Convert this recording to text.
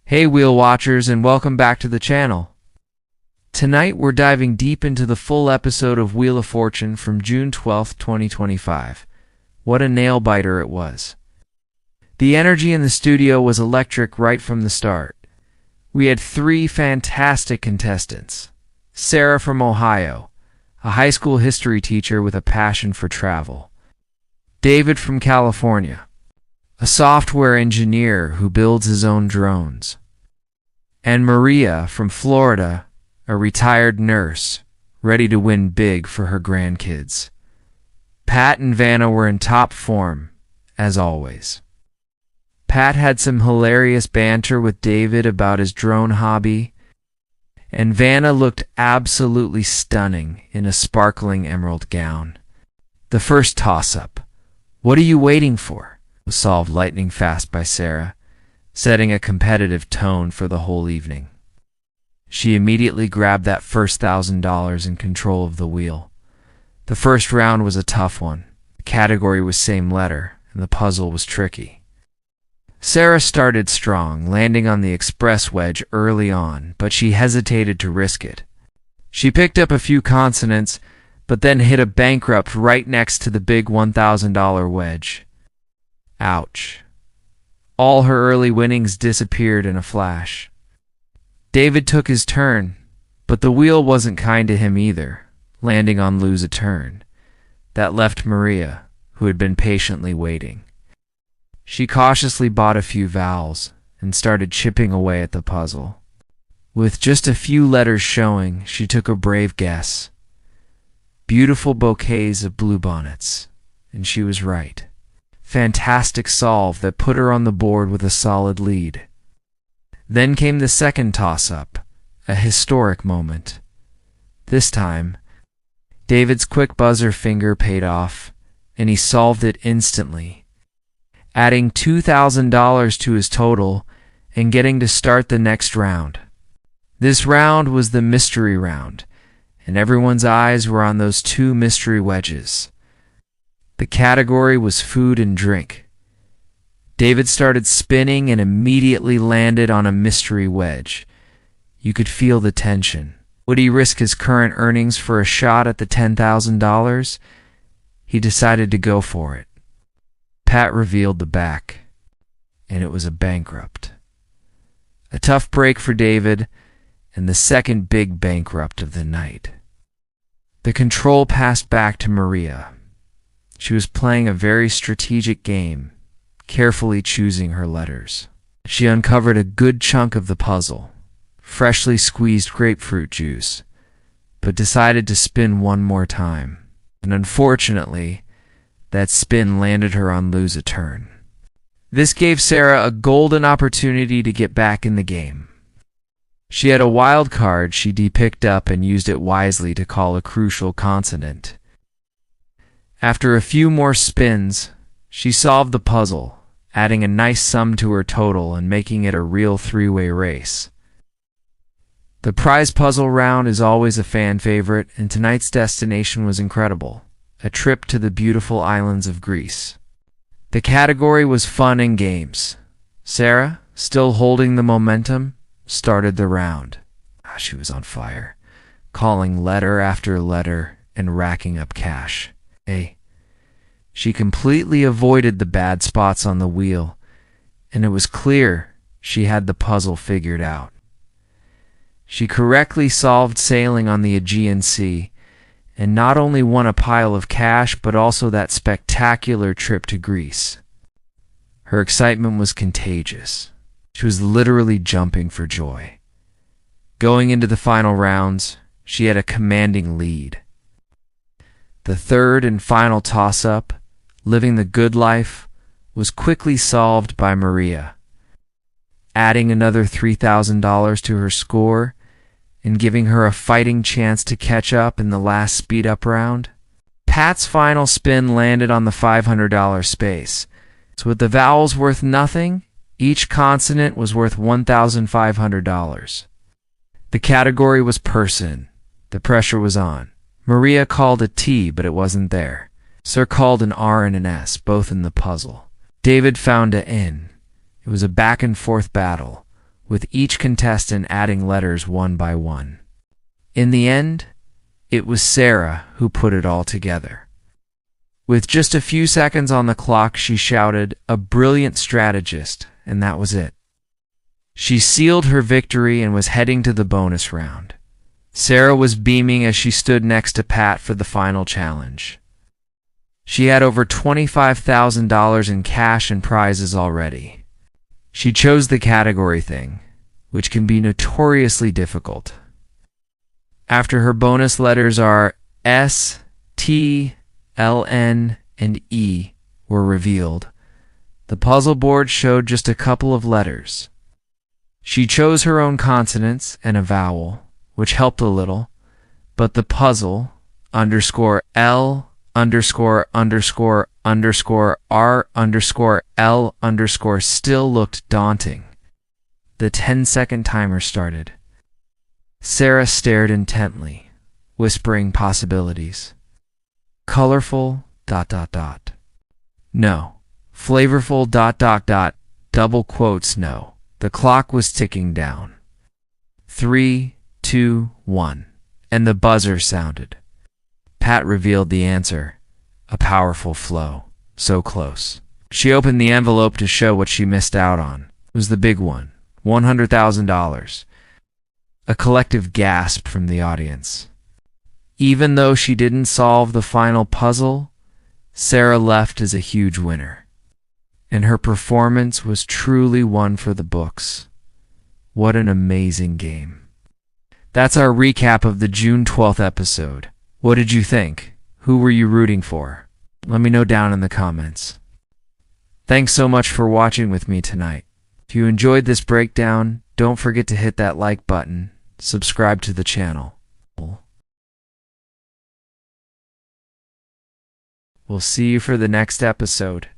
Hey Wheel Watchers, and welcome back to the channel. Tonight we're diving deep into the full episode of Wheel of Fortune from June 12th, 2025. What a nail-biter it was. The energy in the studio was electric right from the start. We had three fantastic contestants. Sarah from Ohio, a high school history teacher with a passion for travel. David from California, a software engineer who builds his own drones. And Maria from Florida, a retired nurse, ready to win big for her grandkids. Pat and Vanna were in top form, as always. Pat had some hilarious banter with David about his drone hobby, and Vanna looked absolutely stunning in a sparkling emerald gown. The first toss-up, "What are you waiting for?" was solved lightning fast by Sarah, setting a competitive tone for the whole evening. She immediately grabbed that first $1,000 in control of the wheel. The first round was a tough one. The category was same letter, and the puzzle was tricky. Sarah started strong, landing on the express wedge early on, but she hesitated to risk it. She picked up a few consonants, but then hit a bankrupt right next to the big $1,000 wedge. Ouch. All her early winnings disappeared in a flash. David took his turn, but the wheel wasn't kind to him either, landing on lose a turn. That left Maria, who had been patiently waiting. She cautiously bought a few vowels and started chipping away at the puzzle. With just a few letters showing, she took a brave guess. Beautiful bouquets of bluebonnets, and she was right. Fantastic solve that put her on the board with a solid lead. Then came the second toss-up, a historic moment. This time, David's quick buzzer finger paid off, and he solved it instantly, adding $2,000 to his total and getting to start the next round. This round was the mystery round, and everyone's eyes were on those two mystery wedges. The category was food and drink. David started spinning and immediately landed on a mystery wedge. You could feel the tension. Would he risk his current earnings for a shot at the $10,000? He decided to go for it. Pat revealed the back, and it was a bankrupt. A tough break for David, and the second big bankrupt of the night. The control passed back to Maria. She was playing a very strategic game, carefully choosing her letters. She uncovered a good chunk of the puzzle, freshly squeezed grapefruit juice, but decided to spin one more time. And unfortunately, that spin landed her on lose a turn. This gave Sarah a golden opportunity to get back in the game. She had a wild card she picked up and used it wisely to call a crucial consonant. After a few more spins, she solved the puzzle, adding a nice sum to her total and making it a real three-way race. The prize puzzle round is always a fan favorite, and tonight's destination was incredible, a trip to the beautiful islands of Greece. The category was fun and games. Sarah, still holding the momentum, started the round. She was on fire, calling letter after letter and racking up cash. She completely avoided the bad spots on the wheel, and it was clear she had the puzzle figured out. She correctly solved sailing on the Aegean Sea, and not only won a pile of cash, but also that spectacular trip to Greece. Her excitement was contagious. She was literally jumping for joy. Going into the final rounds, she had a commanding lead. The third and final toss-up, living the good life, was quickly solved by Maria, adding another $3,000 to her score and giving her a fighting chance to catch up in the last speed-up round. Pat's final spin landed on the $500 space, so with the vowels worth nothing, each consonant was worth $1,500. The category was person. The pressure was on. Maria called a T, but it wasn't there. Sir called an R and an S, both in the puzzle. David found an N. It was a back-and-forth battle, with each contestant adding letters one by one. In the end, it was Sarah who put it all together. With just a few seconds on the clock, she shouted, "A brilliant strategist," and that was it. She sealed her victory and was heading to the bonus round. Sarah was beaming as she stood next to Pat for the final challenge. She had over $25,000 in cash and prizes already. She chose the category thing, which can be notoriously difficult. After her bonus letters are S, T, L, N, and E were revealed, the puzzle board showed just a couple of letters. She chose her own consonants and a vowel, which helped a little, but the puzzle _L______R_L_L still looked daunting. The 10-second timer started. Sarah stared intently, whispering possibilities. Colorful ... No. Flavorful ... double quotes no. The clock was ticking down. 3, 2, 1, and the buzzer sounded. Pat revealed the answer. A powerful flow. So close. She opened the envelope to show what she missed out on. It was the big one. $100,000. A collective gasp from the audience. Even though she didn't solve the final puzzle, Sarah left as a huge winner. And her performance was truly one for the books. What an amazing game. That's our recap of the June 12th episode. What did you think? Who were you rooting for? Let me know down in the comments. Thanks so much for watching with me tonight. If you enjoyed this breakdown, don't forget to hit that like button, subscribe to the channel. We'll see you for the next episode.